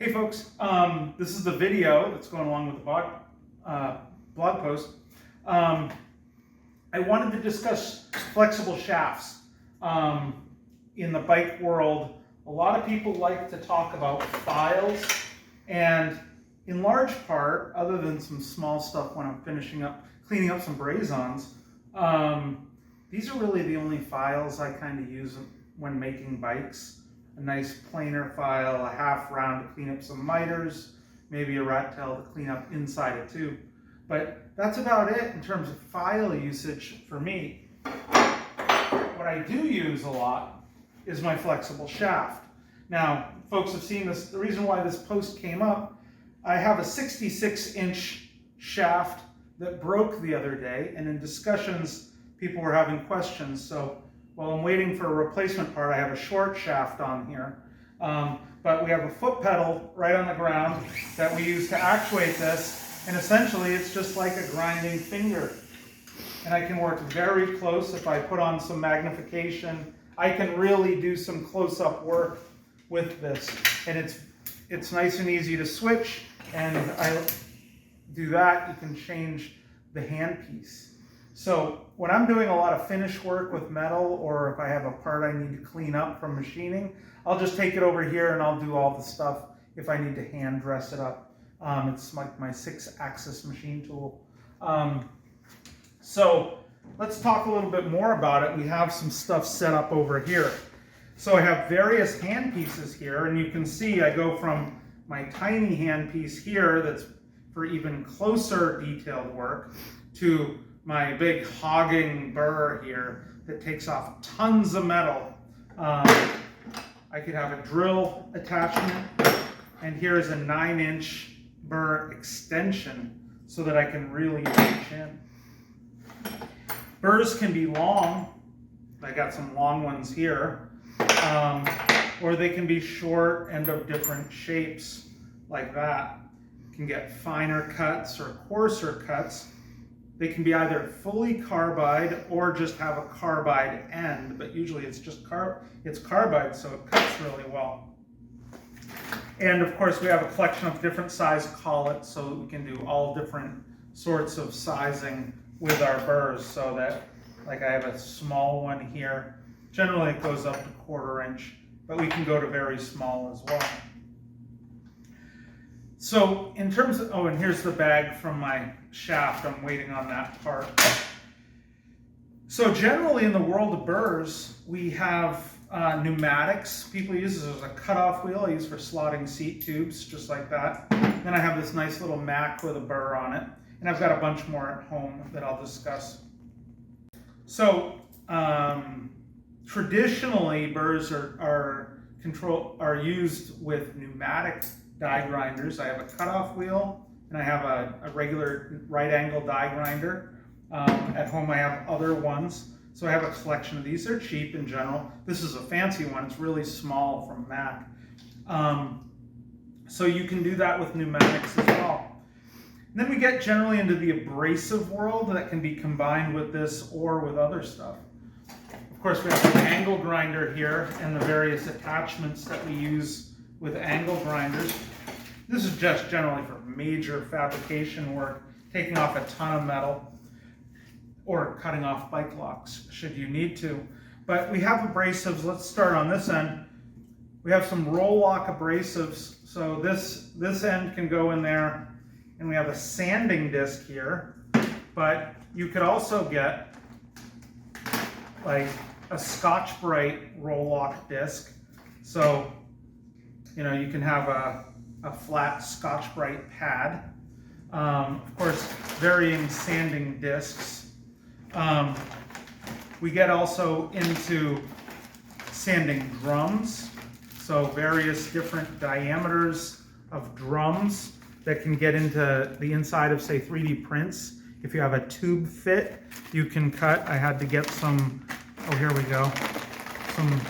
Hey folks, this is the video that's going along with the blog post. I wanted to discuss flexible shafts. In the bike world, a lot of people like to talk about files, and in large part, other than some small stuff when I'm cleaning up some braze-ons, these are really the only files I kind of use when making bikes. A nice planer file, a half round to clean up some miters, maybe a rat tail to clean up inside a tube. But that's about it in terms of file usage for me. What I do use a lot is my flexible shaft. Now, folks have seen this. The reason why this post came up, I have a 66-inch shaft that broke the other day, and in discussions, people were having questions. So while I'm waiting for a replacement part, I have a short shaft on here. But we have a foot pedal right on the ground that we use to actuate this, and essentially it's just like a grinding finger. And I can work very close. If I put on some magnification, I can really do some close-up work with this. And it's nice and easy to switch, and I do that, you can change the handpiece. So when I'm doing a lot of finish work with metal, or if I have a part I need to clean up from machining, I'll just take it over here and I'll do all the stuff if I need to hand dress it up. It's like my 6-axis machine tool. So let's talk a little bit more about it. We have some stuff set up over here. So I have various hand pieces here, and you can see I go from my tiny hand piece here that's for even closer detailed work to my big hogging burr here that takes off tons of metal. I could have a drill attachment, and here's a 9-inch burr extension so that I can really reach in. Burrs can be long. I got some long ones here. Or they can be short and of different shapes like that. You can get finer cuts or coarser cuts. They can be either fully carbide or just have a carbide end, but usually it's just carbide, so it cuts really well. And of course, we have a collection of different size collets, so we can do all different sorts of sizing with our burrs, so that, like I have a small one here. Generally it goes up to 1/4 inch, but we can go to very small as well. So in terms of, and here's the bag from my shaft. I'm waiting on that part. So generally in the world of burrs, we have pneumatics. People use this as a cutoff wheel I use for slotting seat tubes, just like that. Then I have this nice little Mac with a burr on it. And I've got a bunch more at home that I'll discuss. So traditionally, burrs are used with pneumatic die grinders. I have a cutoff wheel, and I have a regular right angle die grinder. At home I have other ones. So I have a collection of these. They're cheap in general. This is a fancy one. It's really small from Mac. So you can do that with pneumatics as well. And then we get generally into the abrasive world that can be combined with this or with other stuff. Of course, we have the angle grinder here and the various attachments that we use with angle grinders. This is just generally for major fabrication work, taking off a ton of metal or cutting off bike locks should you need to. But we have abrasives. Let's start on this end. We have some roll lock abrasives. So this end can go in there, and we have a sanding disc here. But you could also get like a Scotch-Brite roll lock disc. So, you know, you can have a flat Scotch-Brite pad. Of course, varying sanding discs. We get also into sanding drums. So various different diameters of drums that can get into the inside of, say, 3D prints. If you have a tube fit, you can cut. I had to get some, oh, here we go, some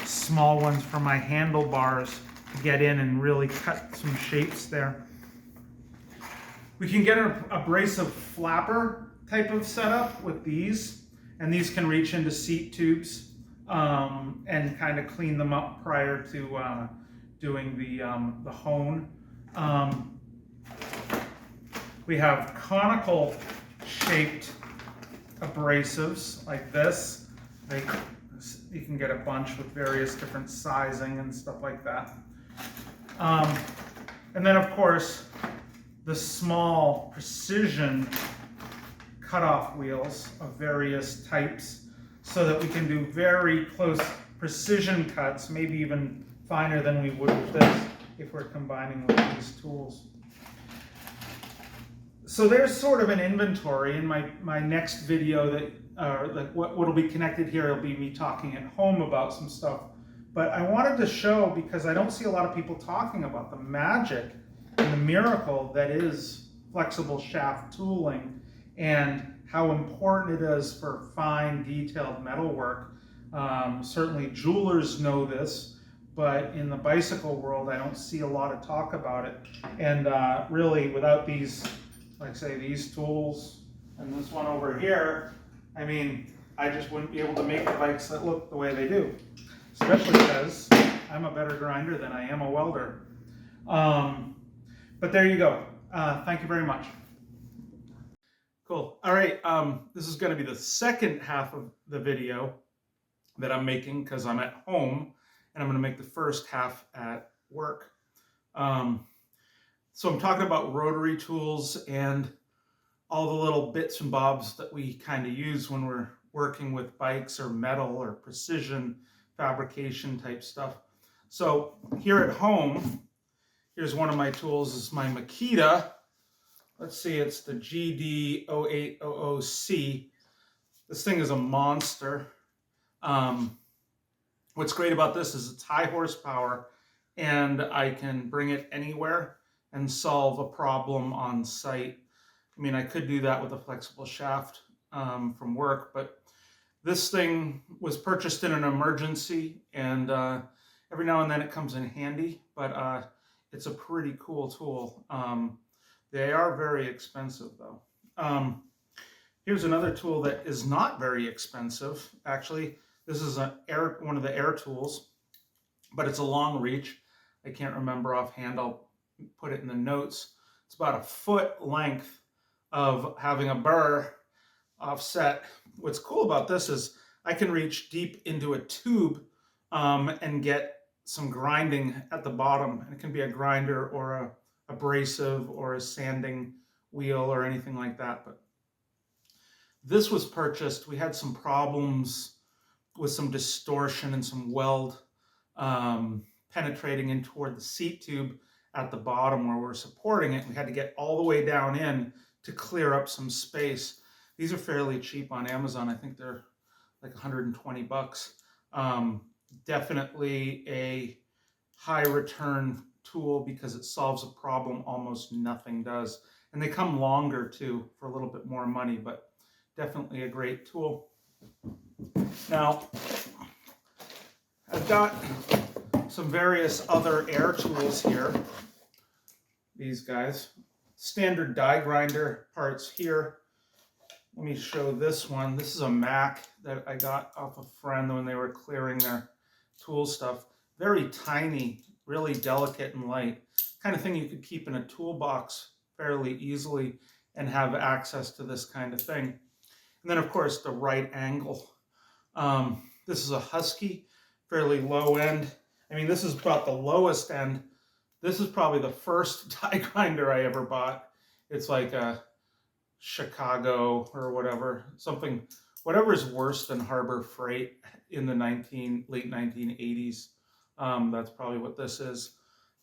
small ones for my handlebars to get in and really cut some shapes there. We can get an abrasive flapper type of setup with these, and these can reach into seat tubes and kind of clean them up prior doing the hone. We have conical shaped abrasives like this. You can get a bunch with various different sizing and stuff like that. And then, of course, the small precision cutoff wheels of various types so that we can do very close precision cuts, maybe even finer than we would with this if we're combining with these tools. So there's sort of an inventory. In my next video what will be connected here will be me talking at home about some stuff. But I wanted to show, because I don't see a lot of people talking about the magic and the miracle that is flexible shaft tooling and how important it is for fine, detailed metalwork. Certainly jewelers know this, but in the bicycle world, I don't see a lot of talk about it. And really, without these, like say these tools and this one over here, I mean, I just wouldn't be able to make the bikes that look the way they do. Especially because I'm a better grinder than I am a welder. But there you go. Thank you very much. Cool. All right. This is going to be the second half of the video that I'm making because I'm at home, and I'm going to make the first half at work. So I'm talking about rotary tools and all the little bits and bobs that we kind of use when we're working with bikes or metal or precision fabrication type stuff. So here at home, here's one of my tools. This is my Makita. Let's see, it's the GD0800C. This thing is a monster. What's great about this is it's high horsepower, and I can bring it anywhere and solve a problem on site. I mean, I could do that with a flexible shaft from work, but this thing was purchased in an emergency, and every now and then it comes in handy, but it's a pretty cool tool. They are very expensive though. Here's another tool that is not very expensive. Actually, this is one of the air tools, but it's a long reach. I can't remember offhand. I'll put it in the notes. It's about a foot length of having a burr offset. What's cool about this is I can reach deep into a tube and get some grinding at the bottom. And it can be a grinder or a abrasive or a sanding wheel or anything like that. But this was purchased. We had some problems with some distortion and some weld penetrating in toward the seat tube at the bottom where we're supporting it. We had to get all the way down in to clear up some space. These are fairly cheap on Amazon. I think they're like 120 bucks. Definitely a high return tool because it solves a problem almost nothing does. And they come longer too for a little bit more money, but definitely a great tool. Now, I've got some various other air tools here. These guys. Standard die grinder parts here. Let me show this one. This is a Mac that I got off a friend when they were clearing their tool stuff. Very tiny, really delicate and light. Kind of thing you could keep in a toolbox fairly easily and have access to this kind of thing. And then, of course, the right angle. This is a Husky, fairly low end. I mean, this is about the lowest end. This is probably the first die grinder I ever bought. It's like a Chicago or whatever, whatever is worse than Harbor Freight in the late 1980s. That's probably what this is.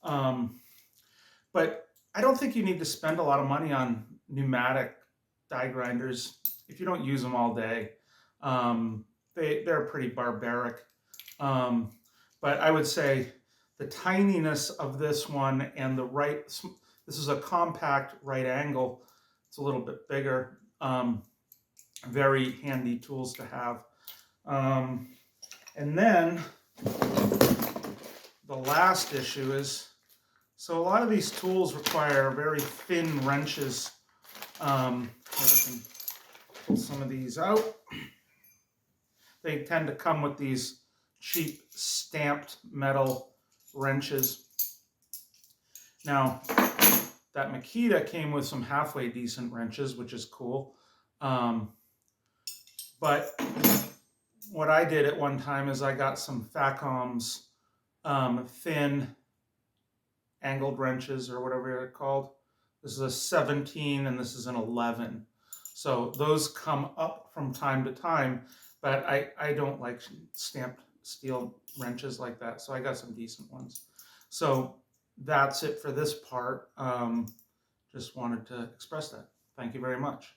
But I don't think you need to spend a lot of money on pneumatic die grinders if you don't use them all day. They're pretty barbaric. But I would say the tininess of this one and this is a compact right angle. It's a little bit bigger. Very handy tools to have. And then the last issue is, so a lot of these tools require very thin wrenches. I can pull some of these out. They tend to come with these cheap stamped metal wrenches. Now, that Makita came with some halfway decent wrenches, which is cool. But what I did at one time is I got some Facom's thin angled wrenches, or whatever they're called. This is a 17 and this is an 11. So those come up from time to time, but I don't like stamped steel wrenches like that, so I got some decent ones. So that's it for this part. Just wanted to express that. Thank you very much.